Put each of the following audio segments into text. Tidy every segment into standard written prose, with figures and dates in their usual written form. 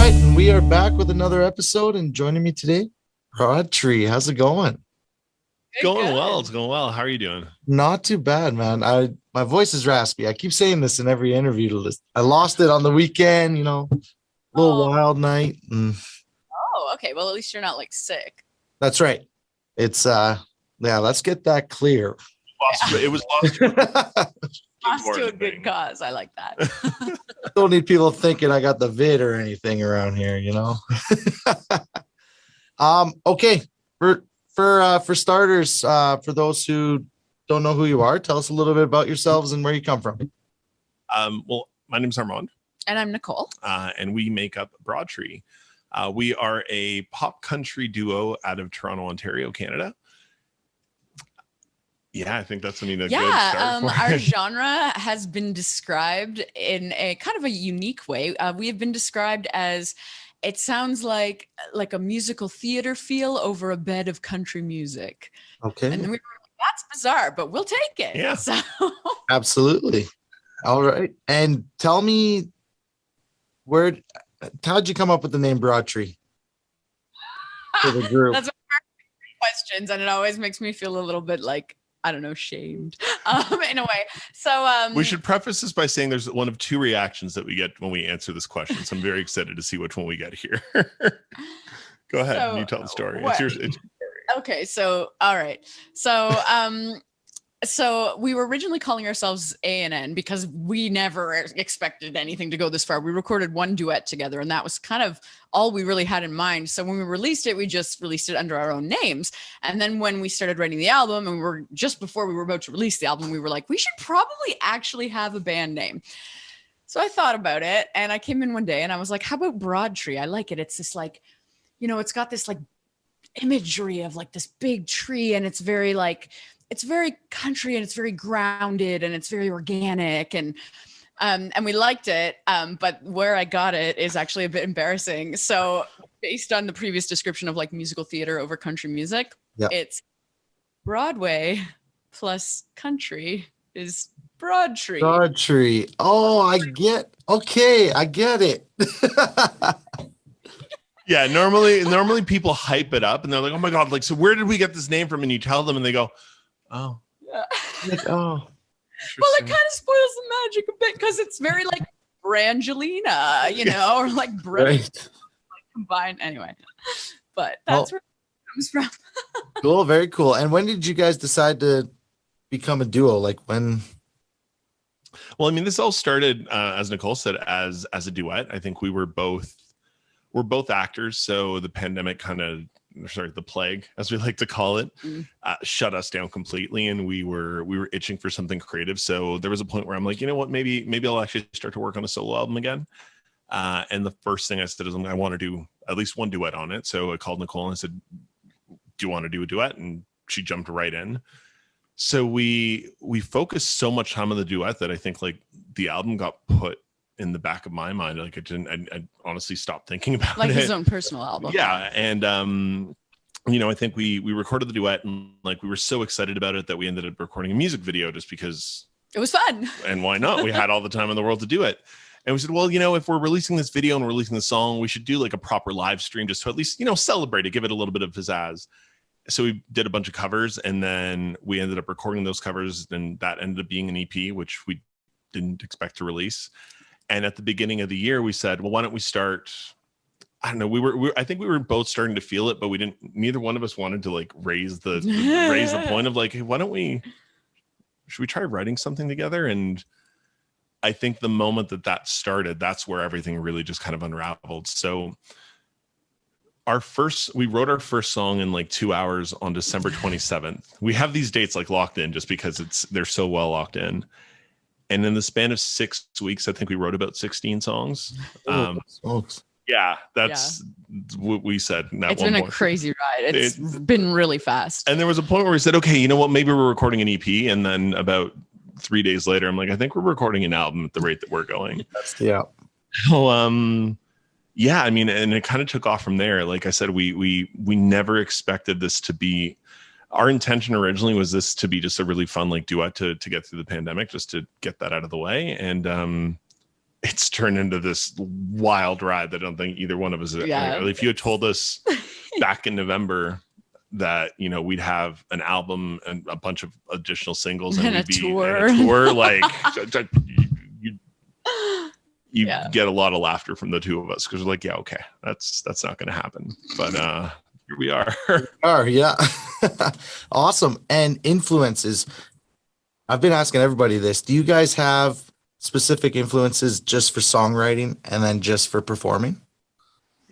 right, and we are back with another episode, and joining me today, Broadtree. How's it going? Going well. It's going well. How are you doing? Not too bad, man. My voice is raspy. I keep saying this in every interview. I lost it on the weekend, a little wild night. Oh, okay. Well, at least you're not like sick. That's right. It's let's get that clear. It was lost. Lost to a good cause. I like that. Don't need people thinking I got the vid or anything around here, Okay. For starters, for those who don't know who you are, tell us a little bit about yourselves and where you come from. Well, my name is Armand. And I'm Nicole. And we make up Broadtree. We are a pop country duo out of Toronto, Ontario, Canada. Yeah, I think that's a good start. Our genre has been described in a kind of a unique way. We have been described as, it sounds like a musical theater feel over a bed of country music. Okay. And we were like, that's bizarre, but we'll take it. Yeah. So. Absolutely. All right. And tell me, how'd you come up with the name Broadtree for the group? That's one of our questions, and it always makes me feel a little bit like, I don't know, shamed in a way. So we should preface this by saying there's one of two reactions that we get when we answer this question. So I'm very excited to see which one we get here. Go ahead. You tell the story. It's your story. Okay. So, all right. So we were originally calling ourselves A&N because we never expected anything to go this far. We recorded one duet together, and that was kind of all we really had in mind. So when we released it, we just released it under our own names. And then when we started writing the album, and just before we were about to release the album, we were like, we should probably actually have a band name. So I thought about it, and I came in one day and I was like, how about Broadtree? I like it. It's this it's got this imagery of this big tree, and it's very country, and it's very grounded, and it's very organic, and we liked it. But where I got it is actually a bit embarrassing. So based on the previous description of musical theater over country music, It's Broadway plus country is Broadtree. Broadtree. Oh, I get it. Yeah, normally people hype it up and they're like, oh my God, so where did we get this name from? And you tell them and they go, oh. Yeah. Oh. Well, it kind of spoils the magic a bit because it's very Brangelina, or right. Combined anyway. But that's where it comes from. Cool, very cool. And when did you guys decide to become a duo? When? Well, this all started, as Nicole said, as a duet. I think we're both actors, so the pandemic the plague, as we like to call it, shut us down completely, and we were itching for something creative. So there was a point where I'm like, you know what, maybe I'll actually start to work on a solo album again. And the first thing I said is I want to do at least one duet on it. So I called Nicole and I said, do you want to do a duet? And she jumped right in. So we focused so much time on the duet that I think the album got put in the back of my mind. I honestly stopped thinking about it. His own personal album. Yeah. And, I think we recorded the duet, and we were so excited about it that we ended up recording a music video just because it was fun. And why not? We had all the time in the world to do it. And we said, well, if we're releasing this video and releasing the song, we should do a proper live stream just to at least, celebrate it, give it a little bit of pizzazz. So we did a bunch of covers, and then we ended up recording those covers, and that ended up being an EP, which we didn't expect to release. And at the beginning of the year, we said, well, why don't we start? I don't know. I think we were both starting to feel it, but neither one of us wanted to raise the point of hey, should we try writing something together? And I think the moment that started, that's where everything really just kind of unraveled. So we wrote our first song in 2 hours on December 27th. We have these dates locked in just because they're so well locked in. And in the span of 6 weeks, I think we wrote about 16 songs. Yeah, that's what we said. It's been a crazy ride. It's been really fast. And there was a point where we said, okay, you know what? Maybe we're recording an EP. And then about 3 days later, I'm like, I think we're recording an album at the rate that we're going. Yeah. So, and it kind of took off from there. Like I said, we never expected this to be. Our intention originally was this to be just a really fun duet to get through the pandemic, just to get that out of the way. And it's turned into this wild ride that I don't think either one of us. If you had told us back in November that, you know, we'd have an album and a bunch of additional singles and we'd be in a tour, like you get a lot of laughter from the two of us, because we're like, yeah, okay, that's not going to happen. But here we are. Yeah. Awesome. And influences. I've been asking everybody this. Do you guys have specific influences just for songwriting and then just for performing?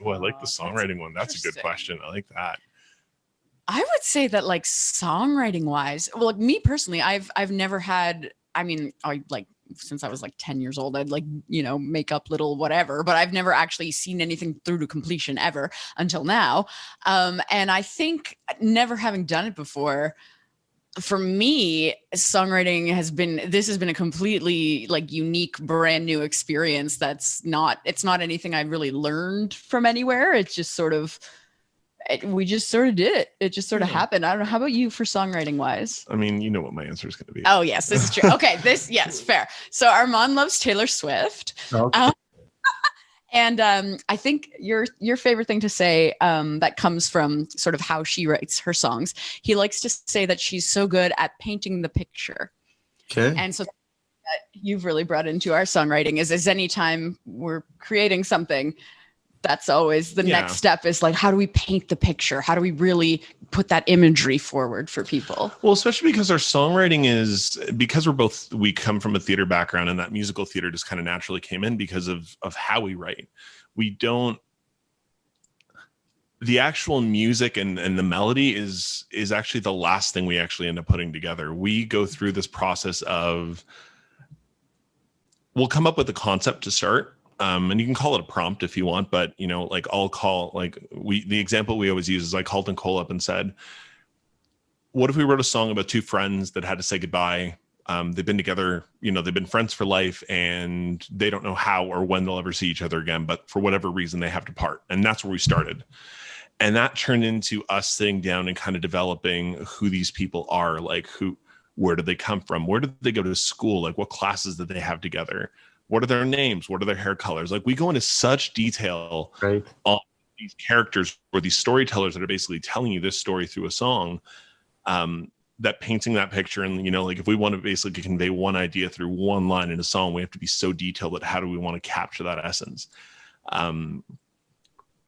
Oh, I like the songwriting one. That's a good question. I like that. I would say that, like, songwriting wise, well, like me personally, I've never had, I mean, I like, since I was like 10 years old, I'd like, you know, make up little whatever, but I've never actually seen anything through to completion ever until now. And I think never having done it before, for me, songwriting has been a completely like unique, brand new experience. It's not anything I really learned from anywhere. It's just sort of, we just sort of did it. It just sort of happened. I don't know. How about you for songwriting wise? I mean, you know what my answer is going to be. Oh, yes, this is true. Okay, yes, fair. So Armand loves Taylor Swift. Okay. And I think your favorite thing to say that comes from sort of how she writes her songs, he likes to say that she's so good at painting the picture. Okay. And so that you've really brought into our songwriting is anytime we're creating something, that's always the next step, is like, how do we paint the picture? How do we really put that imagery forward for people? Well, especially because our songwriting because we come from a theater background, and that musical theater just kind of naturally came in because of how we write. The actual music and the melody is actually the last thing we actually end up putting together. We go through this process of, we'll come up with a concept to start. And you can call it a prompt if you want, but, you know, like the example we always use is I called Nicole up and said, what if we wrote a song about two friends that had to say goodbye? They've been together, you know, they've been friends for life, and they don't know how or when they'll ever see each other again, but for whatever reason they have to part. And that's where we started. And that turned into us sitting down and kind of developing who these people are, like where did they come from? Where did they go to school? Like, what classes did they have together? What are their names? What are their hair colors? Like, we go into such detail on these characters, or these storytellers that are basically telling you this story through a song, that painting that picture. And, you know, like, if we want to basically convey one idea through one line in a song, we have to be so detailed that how do we want to capture that essence? And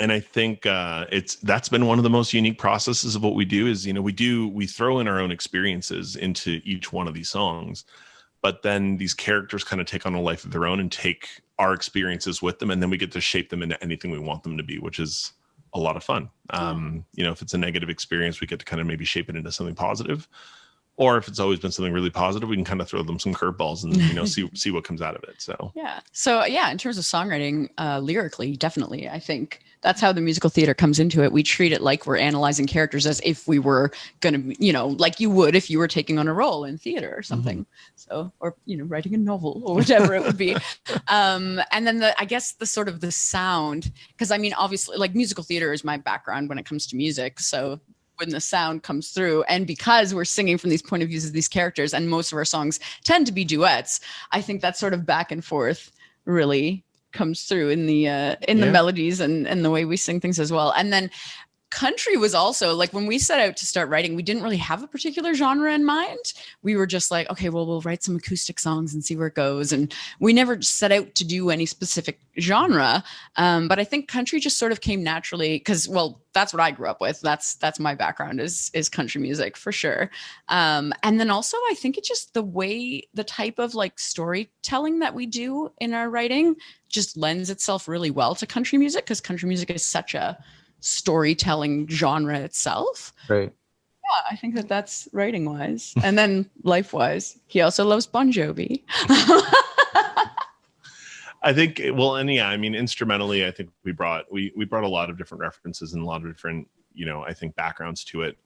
I think that's been one of the most unique processes of what we do is, you know, we throw in our own experiences into each one of these songs. But then these characters kind of take on a life of their own and take our experiences with them. And then we get to shape them into anything we want them to be, which is a lot of fun. You know, if it's a negative experience, we get to kind of maybe shape it into something positive. Or if it's always been something really positive, we can kind of throw them some curveballs and, you know, see what comes out of it. So, in terms of songwriting, lyrically, definitely, I think that's how the musical theater comes into it. We treat it like we're analyzing characters as if we were going to, you know, like you would if you were taking on a role in theater or something. Mm-hmm. So, or, you know, writing a novel or whatever it would be. And then I guess the sort of the sound, because I mean, obviously, like, musical theater is my background when it comes to music. So when the sound comes through, and because we're singing from these point of views of these characters, and most of our songs tend to be duets, I think that sort of back and forth really comes through in the melodies and the way we sing things as well. And then country was also, like, when we set out to start writing, we didn't really have a particular genre in mind. We were just like, okay, well, we'll write some acoustic songs and see where it goes. And we never set out to do any specific genre. But I think country just sort of came naturally because, well, that's what I grew up with. That's my background is country music for sure. And then also I think it's just the type of like storytelling that we do in our writing just lends itself really well to country music, because country music is such a storytelling genre itself. Right. Yeah, I think that's writing wise. And then life wise, he also loves Bon Jovi. I think, well, and yeah, I mean, instrumentally, I think we brought a lot of different references and a lot of different, you know, I think backgrounds to it.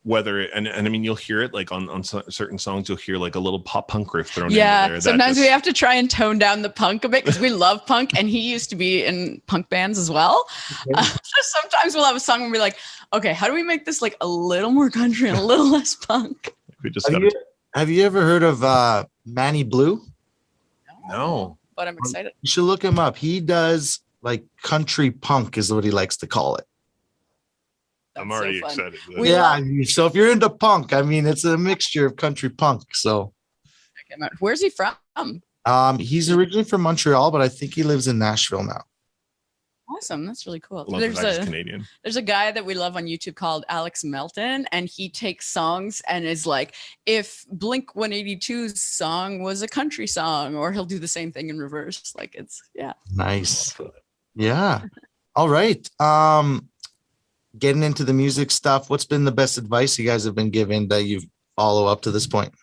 Whether and I mean, you'll hear it like on certain songs, you'll hear like a little pop punk riff thrown in there. Yeah, sometimes we have to try and tone down the punk a bit because we love punk, and he used to be in punk bands as well. Okay. So sometimes we'll have a song and we're like, okay, how do we make this like a little more country and a little less punk? Have you ever heard of Manny Blue? No. but I'm excited. You should look him up. He does like country punk is what he likes to call it. That's I'm already so fun. excited. So if you're into punk, I mean, it's a mixture of country punk. So where's he from? he's originally from Montreal, but I think he lives in Nashville now. Awesome. That's really cool. Love the fact he's Canadian. There's a guy that we love on YouTube called Alex Melton, and he takes songs and is like, if Blink 182's song was a country song, or he'll do the same thing in reverse. Like it's, yeah. Nice. Yeah. All right. Getting into the music stuff, what's been the best advice you guys have been given that you follow up to this point?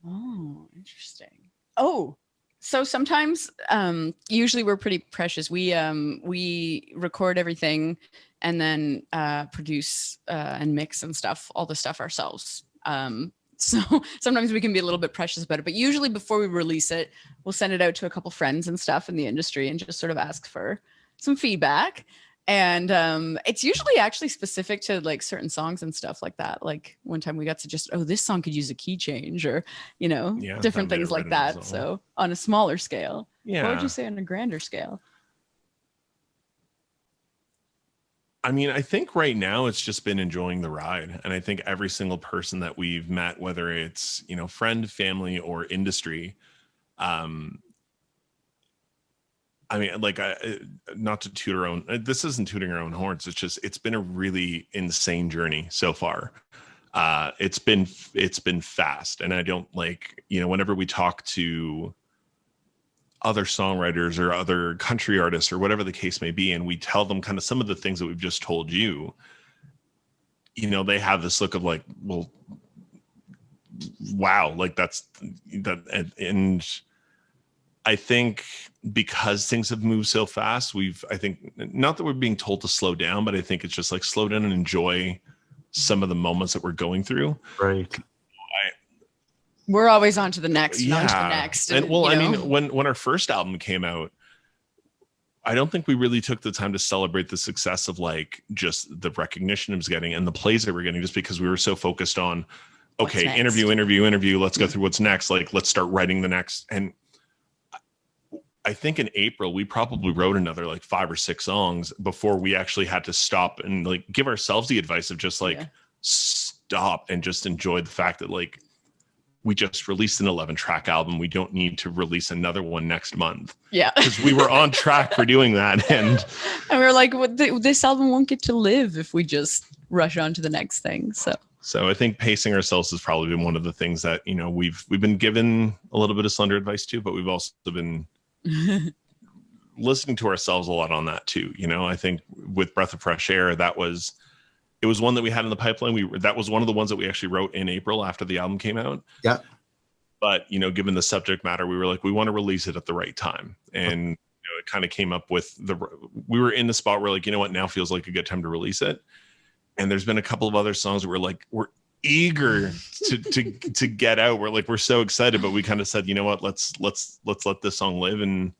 Oh, interesting. Oh, so sometimes, usually we're pretty precious. We record everything and then produce and mix and stuff, all the stuff ourselves. So sometimes we can be a little bit precious about it, but usually before we release it, we'll send it out to a couple friends and stuff in the industry and just sort of ask for some feedback. And it's usually actually specific to like certain songs and stuff like that. Like one time we got to just, this song could use a key change, or, different things like that. So on a smaller scale. Yeah. What would you say on a grander scale? I mean, I think right now it's just been enjoying the ride. And I think every single person that we've met, whether it's, friend, family, or industry, I mean, like, not to toot our own, this isn't tooting our own horns. It's just, it's been a really insane journey so far. It's been fast. And I don't whenever we talk to other songwriters or other country artists or whatever the case may be, and we tell them kind of some of the things that we've just told you, they have this look of like, well, wow, like that's that. And I think because things have moved so fast, I think not that we're being told to slow down, but I think it's just like slow down and enjoy some of the moments that we're going through. Right. We're always on to the next, yeah. on to the next. And well, I mean, when our first album came out, I don't think we really took the time to celebrate the success of like just the recognition it was getting and the plays that we're getting, just because we were so focused on, okay, interview. Let's go through what's next. Like, let's start writing the next. And I think in April, we probably wrote another like 5 or 6 songs before we actually had to stop and like give ourselves the advice of just like stop and just enjoy the fact that like we just released an 11-track album. We don't need to release another one next month. Yeah. Because we were on track for doing that. And we were like, this album won't get to live if we just rush on to the next thing. So I think pacing ourselves has probably been one of the things that, we've been given a little bit of slender advice to, but we've also been listening to ourselves a lot on that too. I think with Breath of Fresh Air, it was one that we had in the pipeline. That was one of the ones that we actually wrote in April after the album came out. Yeah. But, given the subject matter, we were like, we want to release it at the right time. And it kind of came up with we were in the spot where like, now feels like a good time to release it. And there's been a couple of other songs where we're eager to get out. We're so excited, but we kind of said, let's let this song live, and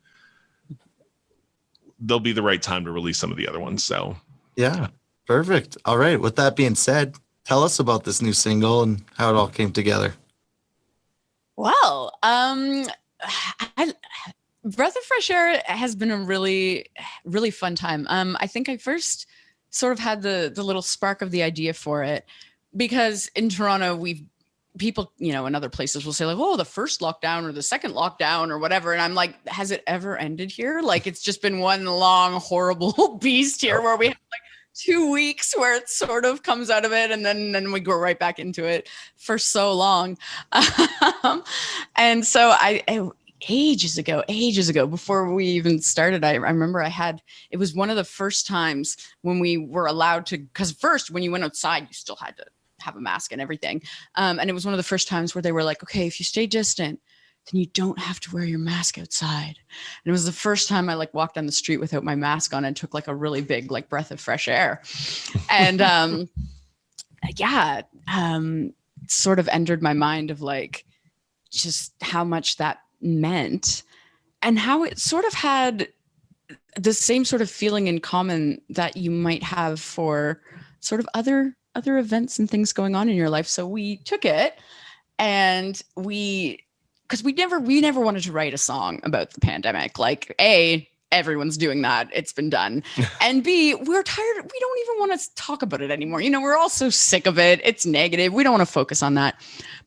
there'll be the right time to release some of the other ones. So yeah, perfect. All right. With that being said, tell us about this new single and how it all came together. Well, Breath of Fresh Air has been a really, really fun time. I think I first sort of had the little spark of the idea for it because in Toronto, people, in other places will say like, oh, the first lockdown or the second lockdown or whatever. And I'm like, has it ever ended here? Like, it's just been one long, horrible beast here where we have like 2 weeks where it sort of comes out of it. And then we go right back into it for so long. And so ages ago, before we even started, I remember it was one of the first times when we were allowed to, because first when you went outside, you still had to have a mask and everything. And it was one of the first times where they were like, okay, if you stay distant, then you don't have to wear your mask outside. And it was the first time I like walked down the street without my mask on and took like a really big like breath of fresh air. And sort of entered my mind of like just how much that meant and how it sort of had the same sort of feeling in common that you might have for sort of other events and things going on in your life. So we took it and we because we never wanted to write a song about the pandemic. Like, everyone's doing that. It's been done. And B, we're tired. We don't even want to talk about it anymore. We're all so sick of it. It's negative. We don't want to focus on that.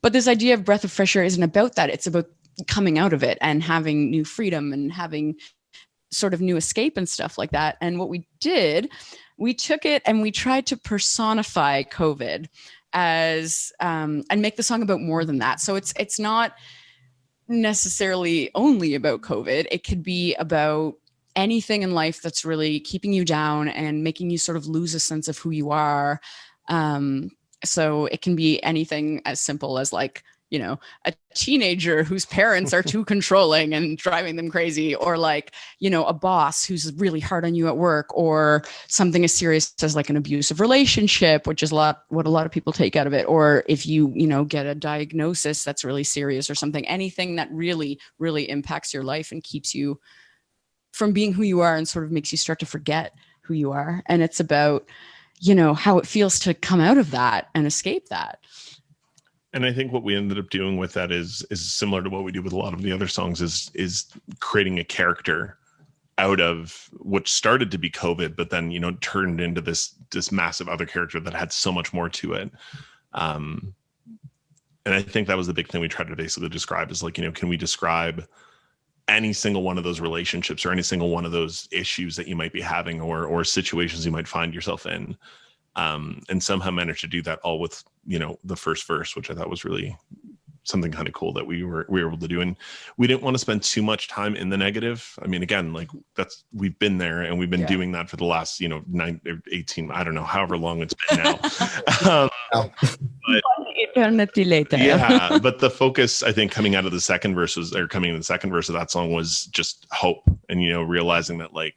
But this idea of breath of fresh air isn't about that. It's about coming out of it and having new freedom and having sort of new escape and stuff like that. And what we did, we took it and we tried to personify COVID as and make the song about more than that. So it's not necessarily only about COVID. It could be about anything in life that's really keeping you down and making you sort of lose a sense of who you are. So it can be anything as simple as like, a teenager whose parents are too controlling and driving them crazy, or like, a boss who's really hard on you at work, or something as serious as like an abusive relationship, which is what a lot of people take out of it. Or if you, get a diagnosis that's really serious or something, anything that really, really impacts your life and keeps you from being who you are and sort of makes you start to forget who you are. And it's about, how it feels to come out of that and escape that. And I think what we ended up doing with that is similar to what we do with a lot of the other songs, is creating a character out of what started to be COVID, but then, turned into this massive other character that had so much more to it. And I think that was the big thing we tried to basically describe is like, can we describe any single one of those relationships or any single one of those issues that you might be having or situations you might find yourself in, and somehow managed to do that all with, the first verse, which I thought was really something kind of cool that we were able to do. And we didn't want to spend too much time in the negative. I mean, again, like we've been there and we've been doing that for the last, 9 or 18, I don't know, however long it's been now. But, eternity later. Yeah. But the focus, I think, coming into the second verse of that song was just hope and, realizing that like,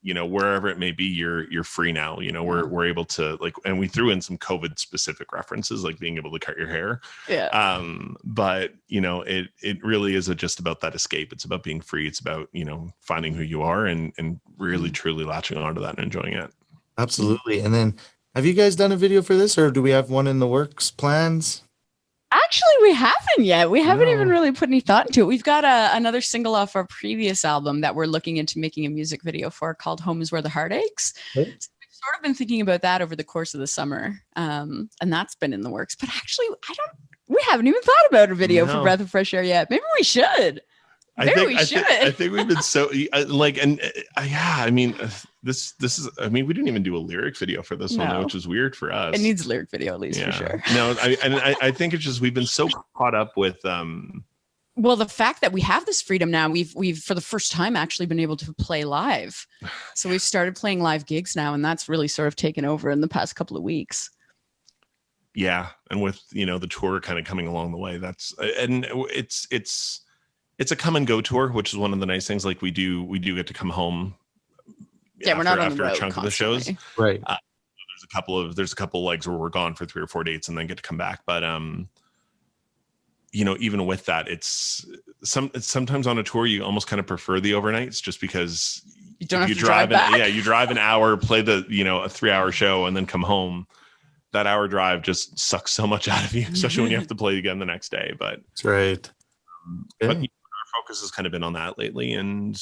wherever it may be, you're free now. We're able to like, and we threw in some COVID specific references, like being able to cut your hair. Yeah. But it really is just about that escape. It's about being free. It's about, finding who you are and really truly latching onto that and enjoying it. Absolutely. And then have you guys done a video for this, or do we have one in the works plans? Actually, we haven't yet. We haven't even really put any thought into it. We've got another single off our previous album that we're looking into making a music video for called Home Is Where the Heart Aches. Okay. So we've sort of been thinking about that over the course of the summer. And that's been in the works. But actually, we haven't even thought about a video for Breath of Fresh Air yet. Maybe we should. I think we've been so like, and I mean, this is, I mean, we didn't even do a lyric video for this one, which is weird for us. It needs a lyric video at least for sure. No, I think it's just, we've been so caught up with, well, the fact that we have this freedom now, we've for the first time actually been able to play live. So we've started playing live gigs now, and that's really sort of taken over in the past couple of weeks. Yeah. And with, the tour kind of coming along the way, and it's a come and go tour, which is one of the nice things. Like we do get to come home. Yeah, we're not on the road a chunk constantly. Of the shows, right? There's a couple legs where we're gone for 3 or 4 dates and then get to come back. But even with that, it's sometimes on a tour you almost kind of prefer the overnights, just because you don't have to drive back. You drive an hour, play the a 3-hour show, and then come home. That hour drive just sucks so much out of you, especially when you have to play again the next day. But that's right. But our focus has kind of been on that lately, and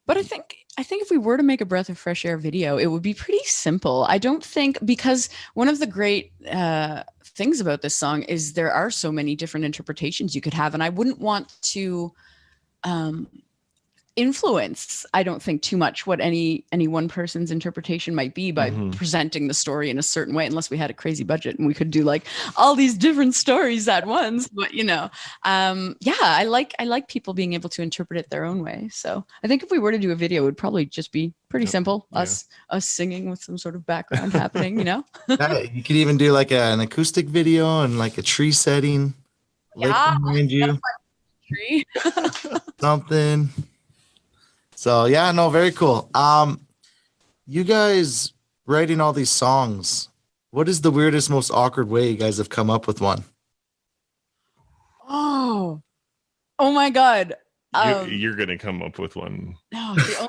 but I think if we were to make a Breath of Fresh Air video, it would be pretty simple. I don't think, because one of the great things about this song is there are so many different interpretations you could have, and I wouldn't want to influence, I don't think, too much what any one person's interpretation might be by presenting the story in a certain way, unless we had a crazy budget and we could do like all these different stories at once. But I like people being able to interpret it their own way. So I think if we were to do a video, it would probably just be pretty simple. Us singing with some sort of background happening, Yeah, you could even do like an acoustic video and like a tree setting. Behind you. Tree. Something. So yeah, no, very cool. You guys writing all these songs, what is the weirdest, most awkward way you guys have come up with one? Oh my God. You're gonna come up with one. No, the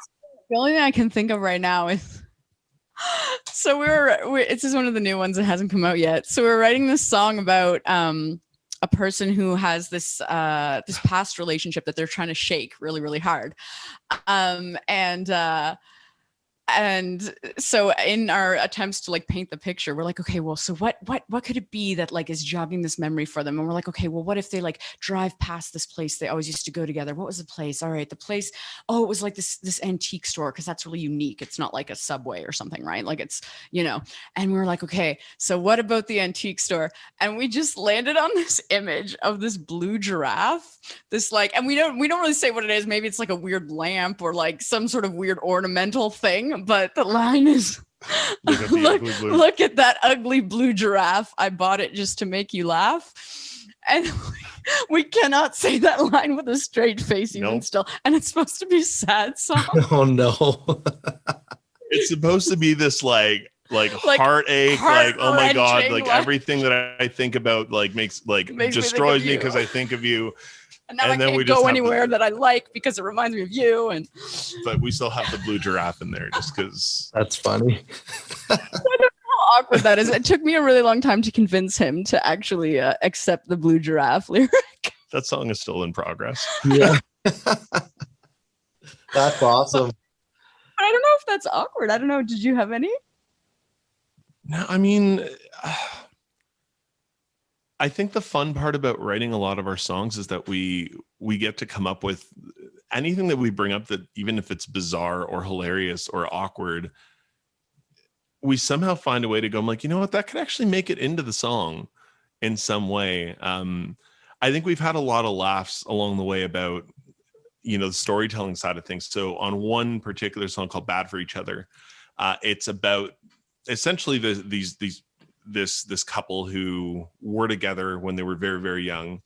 only thing I can think of right now is, so it's just one of the new ones that hasn't come out yet. So we're writing this song about a person who has this this past relationship that they're trying to shake really, really hard. And so in our attempts to like paint the picture, we're like, okay, well, so what could it be that like is jogging this memory for them? And we're like, okay, well, what if they like drive past this place they always used to go together? What was the place? All right, the place. Oh, it was like this antique store, because that's really unique. It's not like a Subway or something, right? Like it's, you know. And we were like, okay, so what about the antique store? And we just landed on this image of this blue giraffe. This like, and we don't really say what it is. Maybe it's like a weird lamp or like some sort of weird ornamental thing. But the line is, look at that ugly blue giraffe. I bought it just to make you laugh. And we cannot say that line with a straight face even still. And it's supposed to be a sad song. Oh no. It's supposed to be this like heartache, like, oh my God, like everything that I think about like makes destroys me because I think of you. And now I can't go anywhere that I like because it reminds me of you. But we still have the blue giraffe in there just because. That's funny. I don't know how awkward that is. It took me a really long time to convince him to actually accept the blue giraffe lyric. That song is still in progress. Yeah. That's awesome. But I don't know if that's awkward. I don't know. Did you have any? No, I mean, I think the fun part about writing a lot of our songs is that we get to come up with anything that we bring up, that even if it's bizarre or hilarious or awkward, we somehow find a way to go, I'm like, you know what, that could actually make it into the song in some way. I think we've had a lot of laughs along the way about, you know, the storytelling side of things. So on one particular song called Bad for Each Other, it's about essentially this couple who were together when they were very, very young,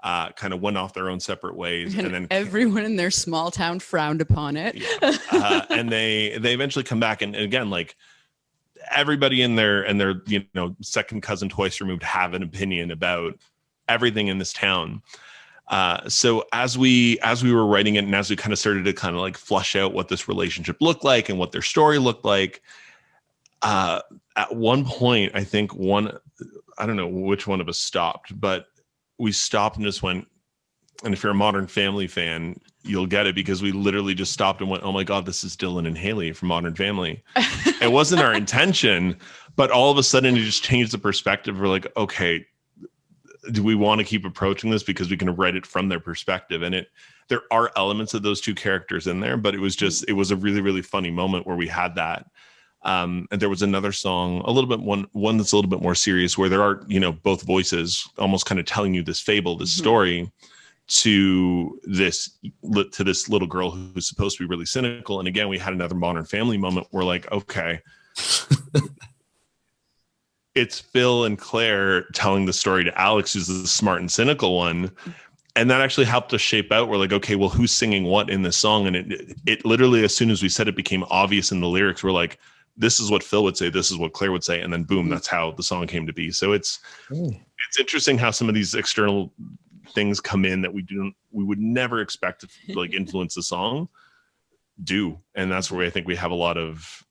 kind of went off their own separate ways, and then everyone in their small town frowned upon it. Yeah. And they eventually come back, and again, like everybody in their you know second cousin twice removed have an opinion about everything in this town. So as we were writing it, and as we kind of started to kind of like flush out what this relationship looked like and what their story looked like, at one point, I think I don't know which one of us stopped, but we stopped and just went, and if you're a Modern Family fan, you'll get it, because we literally just stopped and went, oh my God, this is Dylan and Haley from Modern Family. It wasn't our intention, but all of a sudden it just changed the perspective. We're like, okay, do we want to keep approaching this because we can write it from their perspective? And there are elements of those two characters in there, but it was a really, really funny moment where we had that. And there was another song, one that's a little bit more serious, where there are, you know, both voices almost kind of telling you this fable, this story to this little girl who's supposed to be really cynical. And again, we had another Modern Family moment. We're like, okay, it's Phil and Claire telling the story to Alex, who's the smart and cynical one. And that actually helped us shape out. We're like, okay, well, who's singing what in this song? And it literally, as soon as we said it became obvious in the lyrics, we're like, this is what Phil would say, this is what Claire would say, and then boom, that's how the song came to be. So it's interesting how some of these external things come in that we would never expect to like influence the song do. And that's where I think we have a lot of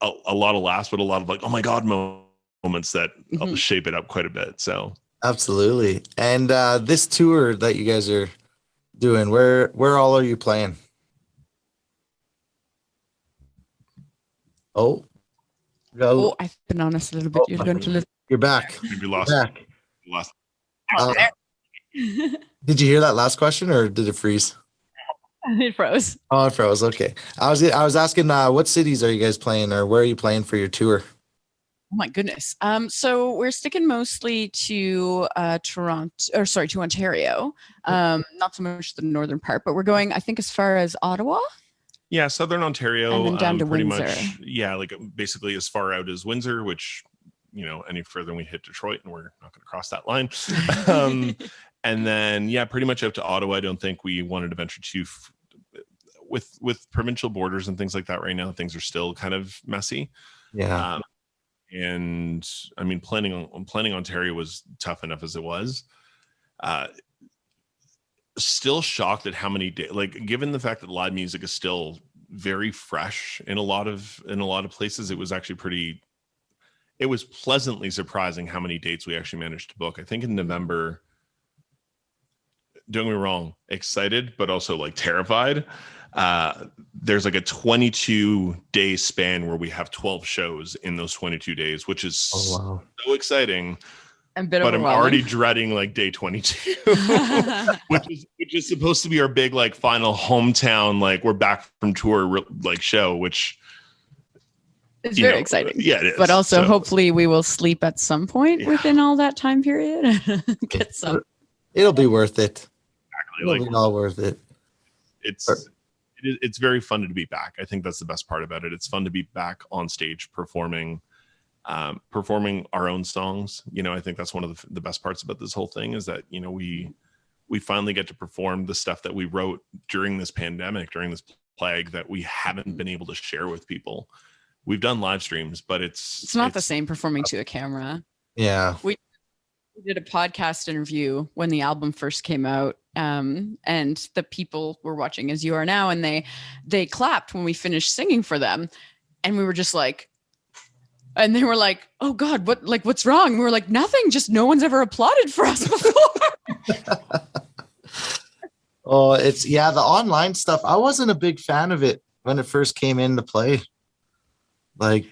laughs, but a lot of like, oh my God moments that shape it up quite a bit. So absolutely. And this tour that you guys are doing, where all are you playing? Oh, I've been honest a little bit. You're going to listen. You're back. Maybe lost. Did you hear that last question, or did it freeze? It froze. Oh, it froze. Okay. I was asking, what cities are you guys playing, or where are you playing for your tour? Oh my goodness. So we're sticking mostly to to Ontario. Not so much the northern part, but we're going, I think, as far as Ottawa. Yeah, Southern Ontario, and then down to pretty Windsor. much. Yeah, like basically as far out as Windsor, which, you know, any further we hit Detroit, and we're not going to cross that line. And then, yeah, pretty much out to Ottawa. I don't think we wanted to venture too with provincial borders and things like that. Right now, things are still kind of messy. Yeah. And I mean, planning Ontario was tough enough as it was. Still shocked at how many days, like, given the fact that live music is still very fresh in a lot of places, it was actually it was pleasantly surprising how many dates we actually managed to book. I think in November don't get me wrong, excited, but also like terrified. There's like a 22-day span where we have 12 shows in those 22 days, which is wow. so exciting. A bit But I'm overwhelming. already dreading like day 22, which is supposed to be our big like final hometown, like we're back from tour like show, which it's very exciting. Yeah, it is. But also, hopefully, we will sleep at some point within all that time period. Get some. It'll be worth it. Exactly. It'll be all worth it. It's very fun to be back. I think that's the best part about it. It's fun to be back on stage performing our own songs. I think that's one of the best parts about this whole thing is that, we finally get to perform the stuff that we wrote during this pandemic, during this plague that we haven't been able to share with people. We've done live streams, but it's not the same performing to a camera. Yeah. We did a podcast interview when the album first came out. And the people were watching As You Are Now, and they clapped when we finished singing for them. And we were just like, and they were like, "Oh God, what's wrong?" And we were like, "Nothing, just no one's ever applauded for us before." Oh, the online stuff. I wasn't a big fan of it when it first came into play. Like,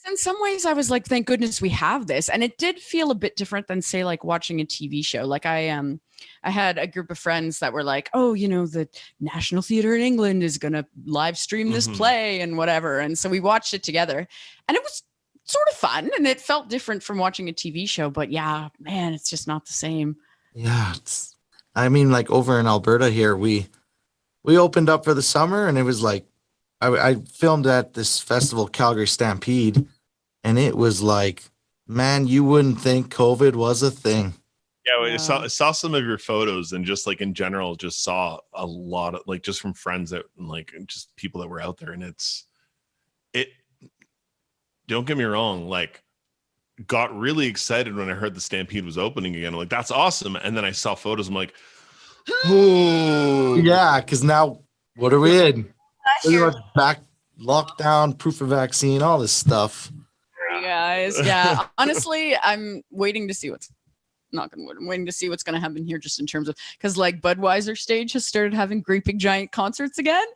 in some ways I was like, thank goodness we have this. And it did feel a bit different than say like watching a TV show. Like I had a group of friends that were like, oh, the National Theatre in England is going to live stream this play and whatever. And so we watched it together and it was sort of fun and it felt different from watching a TV show, but yeah, man, it's just not the same. Yeah. Like over in Alberta here, we opened up for the summer and it was like, I filmed at this festival, Calgary Stampede, and it was like, man, you wouldn't think COVID was a thing. Yeah, I saw some of your photos and just like in general, just saw a lot of like just from friends that like just people that were out there, and it. Don't get me wrong, like got really excited when I heard the Stampede was opening again. I'm like, that's awesome, and then I saw photos. I'm like, oh yeah, because now what are we in? Back lockdown, proof of vaccine, all this stuff. You guys, yeah. Honestly, I'm waiting to see I'm waiting to see what's going to happen here, just in terms of because like Budweiser stage has started having great big giant concerts again,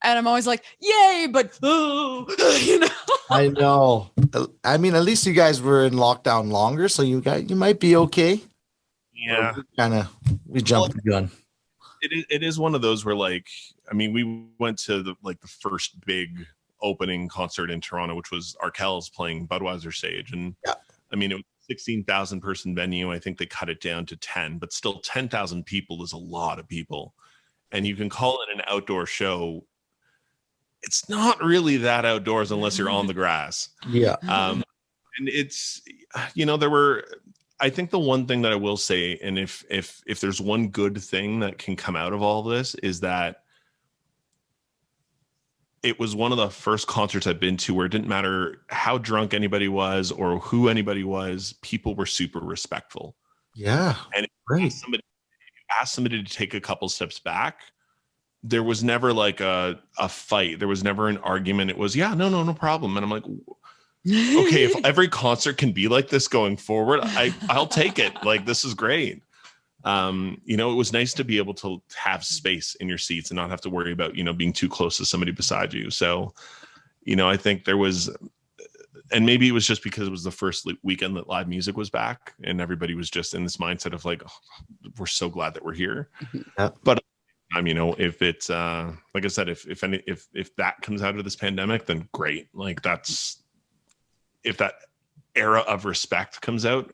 and I'm always like, yay! But I know. At least you guys were in lockdown longer, so you might be okay. Yeah, we jumped the gun. It is one of those where like we went to the first big opening concert in Toronto, which was Arkells playing Budweiser stage, and it was 16,000 person venue. I think they cut it down to 10, but still 10,000 people is a lot of people, and you can call it an outdoor show. It's not really that outdoors unless you're on the grass. Yeah. And it's there were. I think the one thing that I will say, and if there's one good thing that can come out of all of this, is that it was one of the first concerts I've been to where it didn't matter how drunk anybody was or who anybody was, people were super respectful. Yeah. And great. Asked somebody to take a couple steps back, there was never like a fight. There was never an argument. It was, no problem. And I'm like, okay, if every concert can be like this going forward, I'll take it. Like, this is great. It was nice to be able to have space in your seats and not have to worry about, being too close to somebody beside you. So, I think there was, and maybe it was just because it was the first weekend that live music was back and everybody was just in this mindset of like, oh, we're so glad that we're here. Yeah. But if it's, like I said, if that comes out of this pandemic, then great. Like if that era of respect comes out,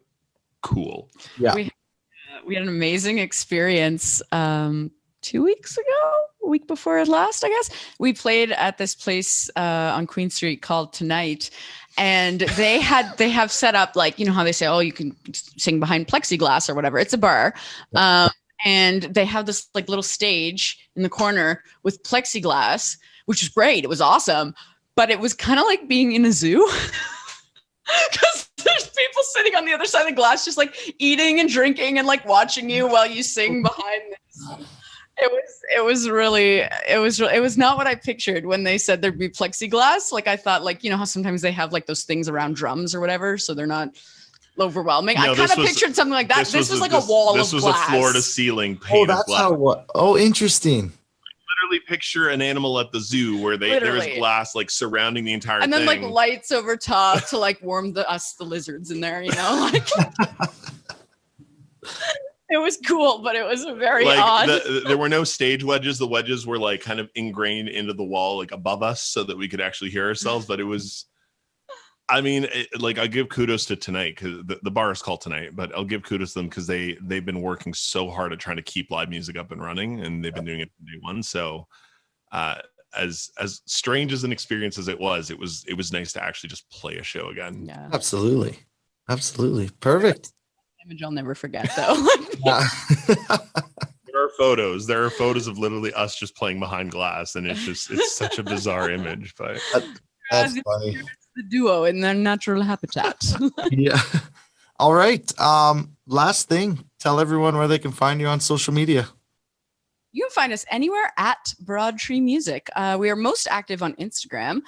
cool. Yeah. We had an amazing experience 2 weeks ago, a week before last, I guess. We played at this place on Queen Street called Tonight, and they have set up like, how they say, oh, you can sing behind plexiglass or whatever. It's a bar. And they have this like little stage in the corner with plexiglass, which is great. It was awesome, but it was kind of like being in a zoo. Because there's people sitting on the other side of the glass just like eating and drinking and like watching you while you sing behind this. It was not what I pictured when they said there'd be plexiglass. Like I thought, like, how sometimes they have like those things around drums or whatever, so they're not overwhelming. No, I kind this of was- pictured something like that. This was like a wall This of was glass. a floor to ceiling Oh, pane of that's glass. how. Oh, interesting. Literally picture an animal at the zoo where there was Literally. glass like surrounding the entire And then thing. like lights over top to like warm the lizards in there, you know, like it was cool, but it was very odd. There were no stage wedges. The wedges were like kind of ingrained into the wall, like above us, so that we could actually hear ourselves. But it was, I mean, like I give kudos to Tonight because the bar is called Tonight, but I'll give kudos to them because they've been working so hard at trying to keep live music up and running, and they've been doing it from day one. So, as strange as an experience as it was nice to actually just play a show again. Yeah. Absolutely. Perfect. Image I'll never forget though. Yeah. There are photos of literally us just playing behind glass, and it's such a bizarre image. But That's funny. The duo in their natural habitat. Yeah. All right. Last thing, tell everyone where they can find you on social media. You can find us anywhere at Broadtree Music. We are most active on Instagram.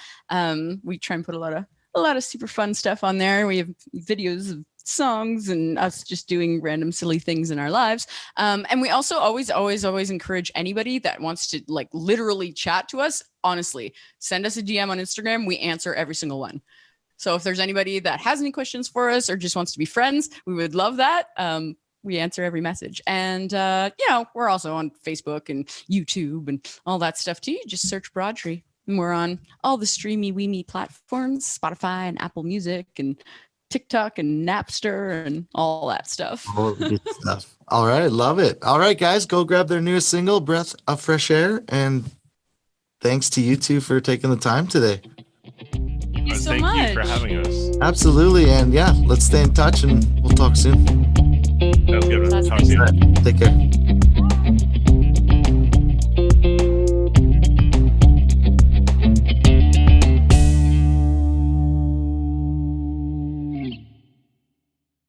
We try and put a lot of super fun stuff on there. We have videos of songs and us just doing random silly things in our lives. And we also always encourage anybody that wants to like literally chat to us. Honestly, send us a DM on Instagram. We answer every single one. So if there's anybody that has any questions for us or just wants to be friends, we would love that. We answer every message. And, we're also on Facebook and YouTube and all that stuff too. You just search Broadtree. And we're on all the streamy platforms, Spotify and Apple Music and TikTok and Napster and all that stuff. All the good stuff. All right. Love it. All right, guys, go grab their newest single, Breath of Fresh Air. And thanks to you two for taking the time today. Thank you so Thank much. you for having us. Absolutely. And yeah, let's stay in touch and we'll talk soon. Sounds good. Sounds Talk to you. Take care.